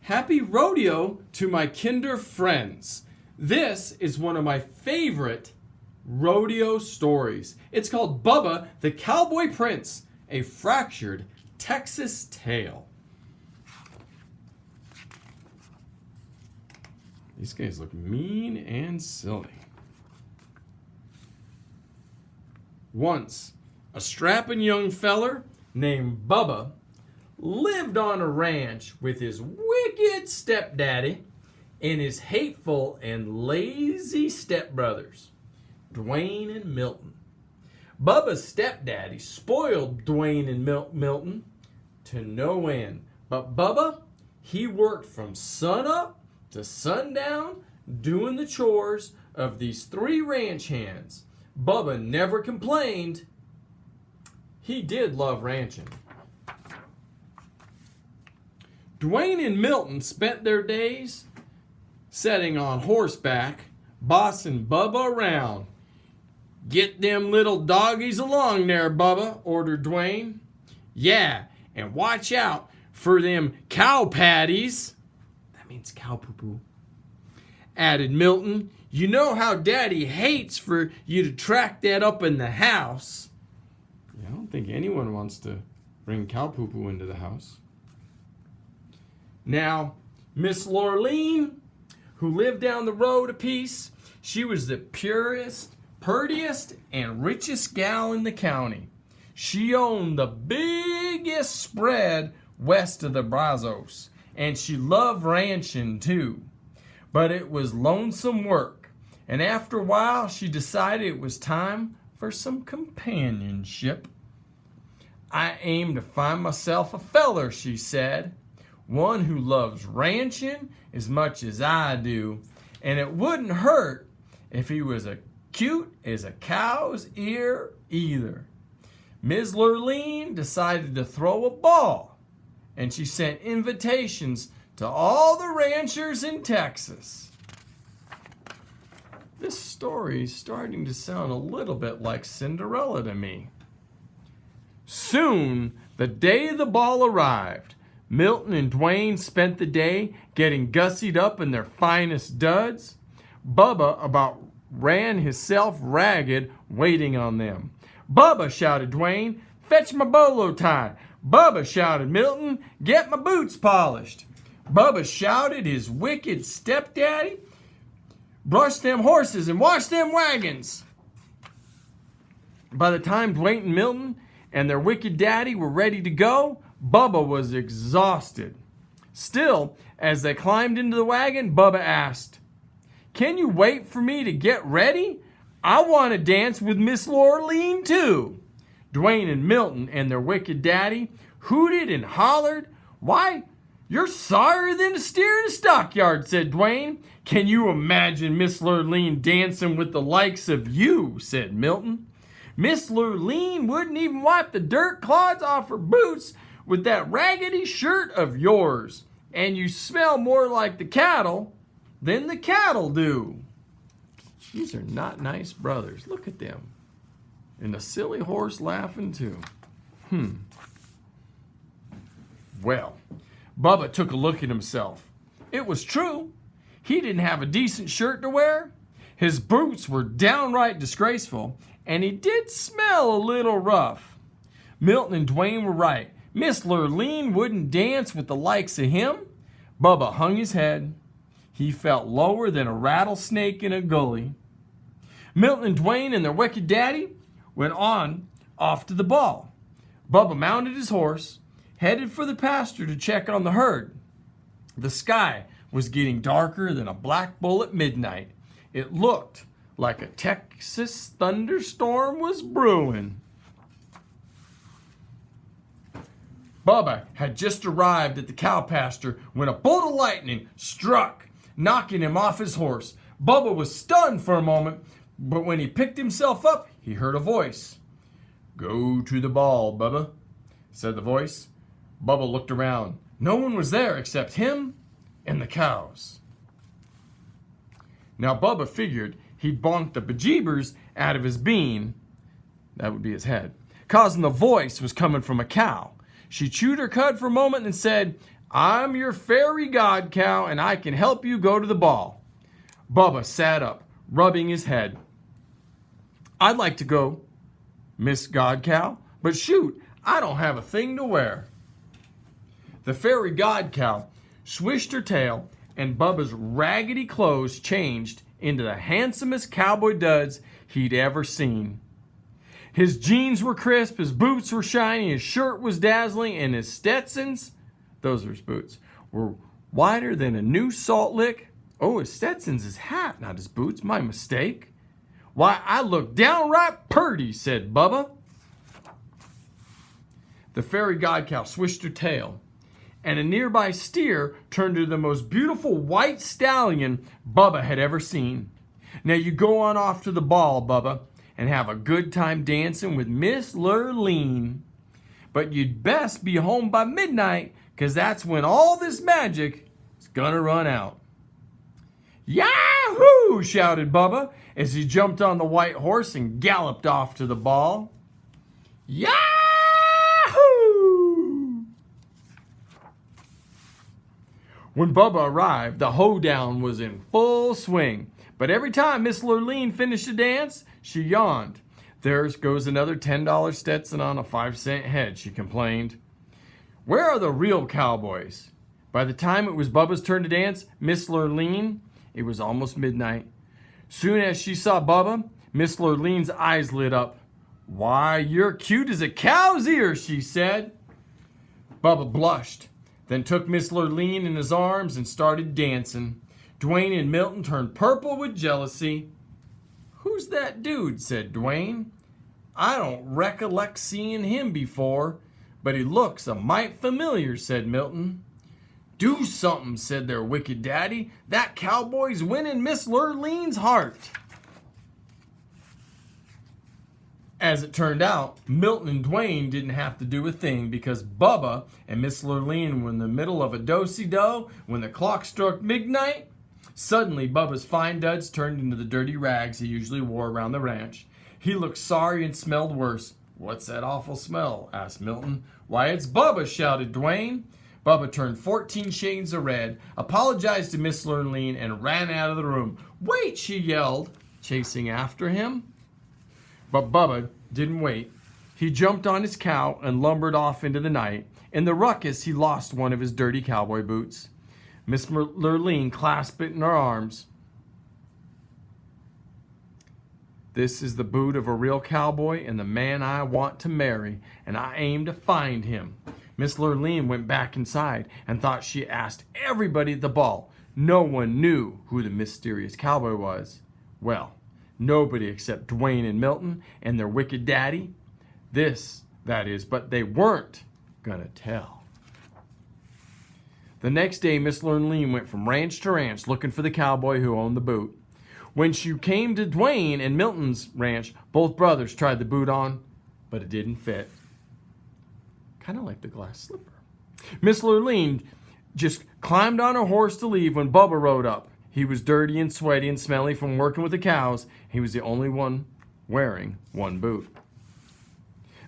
Happy rodeo to my kinder friends. This is one of my favorite rodeo stories. It's called Bubba, the Cowboy Prince, a fractured Texas tale. These guys look mean and silly. Once, a strapping young feller named Bubba lived on a ranch with his wicked stepdaddy and his hateful and lazy stepbrothers, Dwayne and Milton. Bubba's stepdaddy spoiled Dwayne and Milton to no end. But Bubba, he worked from sunup to sundown doing the chores of these three ranch hands. Bubba never complained. He did love ranching. Dwayne and Milton spent their days sitting on horseback, bossing Bubba around. "Get them little doggies along there, Bubba," ordered Dwayne. "Yeah, and watch out for them cow patties." That means cow poo-poo. Added Milton. "You know how Daddy hates for you to track that up in the house." Yeah, I don't think anyone wants to bring cow poo-poo into the house. Now, Miss Lorleen, who lived down the road a piece, she was the purest, purtiest, and richest gal in the county. She owned the biggest spread west of the Brazos, and she loved ranching too. But it was lonesome work, and after a while she decided it was time for some companionship. "I aim to find myself a feller," she said. "One who loves ranching as much as I do, and it wouldn't hurt if he was as cute as a cow's ear either." Ms. Lurleen decided to throw a ball, and she sent invitations to all the ranchers in Texas. This story's starting to sound a little bit like Cinderella to me. Soon, the day the ball arrived. Milton and Dwayne spent the day getting gussied up in their finest duds. Bubba about ran himself ragged waiting on them. "Bubba," shouted Dwayne, "fetch my bolo tie." "Bubba," shouted Milton, "get my boots polished." Bubba shouted his wicked stepdaddy, "brush them horses and wash them wagons." By the time Dwayne and Milton and their wicked daddy were ready to go, Bubba was exhausted. Still, as they climbed into the wagon, Bubba asked, "Can you wait for me to get ready? I want to dance with Miss Lorleen too." Dwayne and Milton and their wicked daddy hooted and hollered. "Why, you're sorrier than a steer in a stockyard," said Dwayne. "Can you imagine Miss Lurleen dancing with the likes of you?" said Milton. "Miss Lurleen wouldn't even wipe the dirt clods off her boots with that raggedy shirt of yours, and you smell more like the cattle than the cattle do." These are not nice brothers. Look at them. And the silly horse laughing too. Well, Bubba took a look at himself. It was true. He didn't have a decent shirt to wear. His boots were downright disgraceful, and he did smell a little rough. Milton and Dwayne were right. Miss Lurleen wouldn't dance with the likes of him. Bubba hung his head. He felt lower than a rattlesnake in a gully. Milton and Dwayne and their wicked daddy went off to the ball. Bubba mounted his horse, headed for the pasture to check on the herd. The sky was getting darker than a black bull at midnight. It looked like a Texas thunderstorm was brewing. Bubba had just arrived at the cow pasture when a bolt of lightning struck, knocking him off his horse. Bubba was stunned for a moment, but when he picked himself up, he heard a voice. "Go to the ball, Bubba," said the voice. Bubba looked around. No one was there except him and the cows. Now Bubba figured he'd bonked the bejeebers out of his bean, that would be his head, causing the voice was coming from a cow. She chewed her cud for a moment and said, I'm your fairy god cow, and I can help you go to the ball. Bubba sat up, rubbing his head. I'd like to go, Miss God Cow, but shoot, I don't have a thing to wear. The fairy god cow swished her tail, and Bubba's raggedy clothes changed into the handsomest cowboy duds he'd ever seen. His jeans were crisp, his boots were shiny, his shirt was dazzling, and his Stetsons, those are his boots, were wider than a new salt lick. Oh, his Stetson's his hat, not his boots. My mistake. Why, I look downright purty, said Bubba. The fairy god cow swished her tail, and a nearby steer turned into the most beautiful white stallion Bubba had ever seen. Now you go on off to the ball, Bubba, and have a good time dancing with Miss Lurleen. But you'd best be home by midnight, 'cause that's when all this magic is gonna run out. Yahoo! Shouted Bubba as he jumped on the white horse and galloped off to the ball. Yahoo! When Bubba arrived, the hoedown was in full swing. But every time Miss Lurleen finished a dance, she yawned. There goes another $10 Stetson on a 5-cent head, she complained. Where are the real cowboys? By the time it was Bubba's turn to dance, Miss Lurleen, it was almost midnight. Soon as she saw Bubba, Miss Lurleen's eyes lit up. Why, you're cute as a cow's ear, she said. Bubba blushed, then took Miss Lurleen in his arms and started dancing. Dwayne and Milton turned purple with jealousy. Who's that dude? Said Dwayne. I don't recollect seeing him before, but he looks a mite familiar, said Milton. Do something, said their wicked daddy. That cowboy's winning Miss Lurleen's heart. As it turned out, Milton and Dwayne didn't have to do a thing because Bubba and Miss Lurleen were in the middle of a do-si-do when the clock struck midnight. Suddenly, Bubba's fine duds turned into the dirty rags he usually wore around the ranch. He looked sorry and smelled worse. What's that awful smell? Asked Milton. Why, it's Bubba, shouted Dwayne. Bubba turned 14 shades of red, apologized to Miss Lurleen, and ran out of the room. Wait, she yelled, chasing after him. But Bubba didn't wait. He jumped on his cow and lumbered off into the night. In the ruckus, he lost one of his dirty cowboy boots. Miss Lurleen clasped it in her arms. This is the boot of a real cowboy and the man I want to marry, and I aim to find him. Miss Lurleen went back inside and thought she asked everybody at the ball. No one knew who the mysterious cowboy was. Well, nobody except Dwayne and Milton and their wicked daddy. That is, but they weren't gonna tell. The next day, Miss Lurleen went from ranch to ranch looking for the cowboy who owned the boot. When she came to Dwayne and Milton's ranch, both brothers tried the boot on, but it didn't fit. Kind of like the glass slipper. Miss Lurleen just climbed on her horse to leave when Bubba rode up. He was dirty and sweaty and smelly from working with the cows. He was the only one wearing one boot.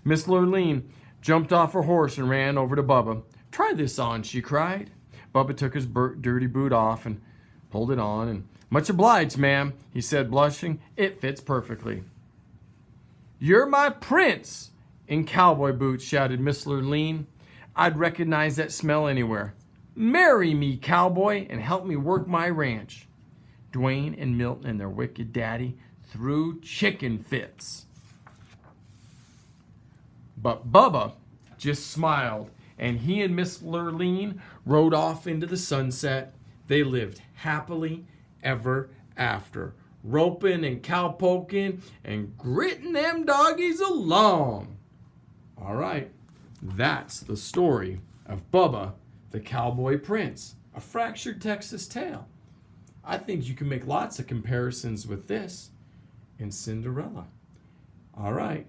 Miss Lurleen jumped off her horse and ran over to Bubba. Try this on, she cried. Bubba took his dirty boot off and pulled it on. And much obliged, ma'am, he said, blushing. It fits perfectly. You're my prince in cowboy boots, shouted Miss Lurleen. I'd recognize that smell anywhere. Marry me, cowboy, and help me work my ranch. Dwayne and Milton and their wicked daddy threw chicken fits. But Bubba just smiled, and he and Miss Lurleen rode off into the sunset. They lived happily ever after, roping and cowpoking and gritting them doggies along. All right, that's the story of Bubba the Cowboy Prince, a fractured Texas tale. I think you can make lots of comparisons with this and Cinderella. All right,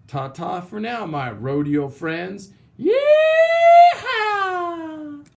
ta-ta for now, my rodeo friends.